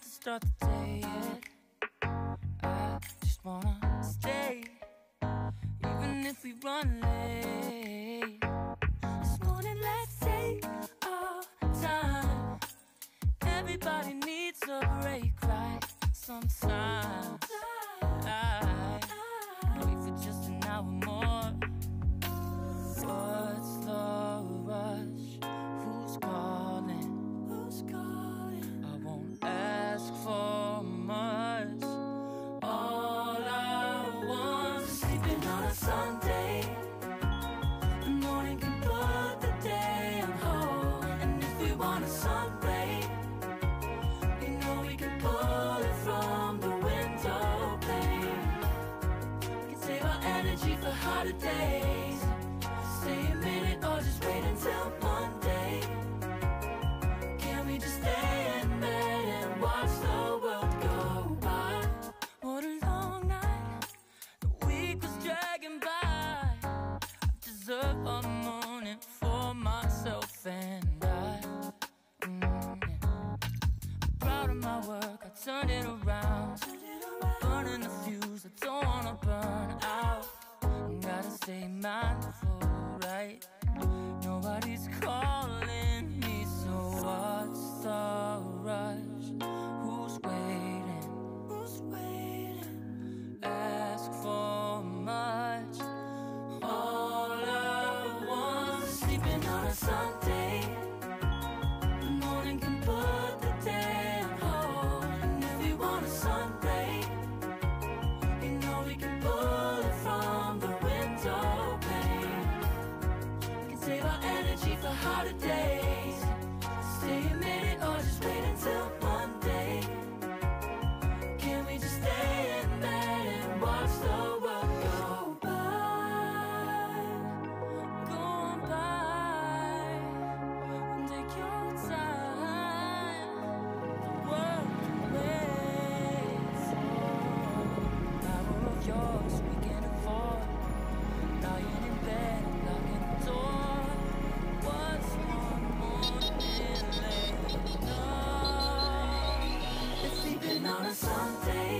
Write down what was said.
to start the day yet. I just wanna stay, even if we run late. This morning, let's take our time. Everybody needs a break, right? Sometimes I wait for just an hour more. What's the rush? Who's calling? Who's calling? I won't ask for much. All I want is sleeping on a Sunday. The morning can put the day on hold. And if we want a sun ray, we know we can pull it from the window pane. We can save our energy for harder days. Stay a minute or just wait until Monday. Can we just stay in bed and watch the world go by? What a long night, the week was dragging by. I deserve a morning for myself and I. I'm proud of my work, I turned it around. I'm burning the fuse, I don't wanna burn out. Gotta stay mindful, right? Nobody's calling me, so what's the rush? Who's waiting? Who's waiting? Ask for much. All I want is sleeping on a Sunday. The morning can put the day on hold. And if we want a sun ray, you know we can pull it from the window pane. We can save our energy for harder days. Stay a minute or just wait until Monday. Can we just stay in bed and watch the world go by? Go on by and take your time. The world can wait. Power of yours we can afford. Lying in bed and locking the door. What's one morning late? No, it's sleeping on a Sunday.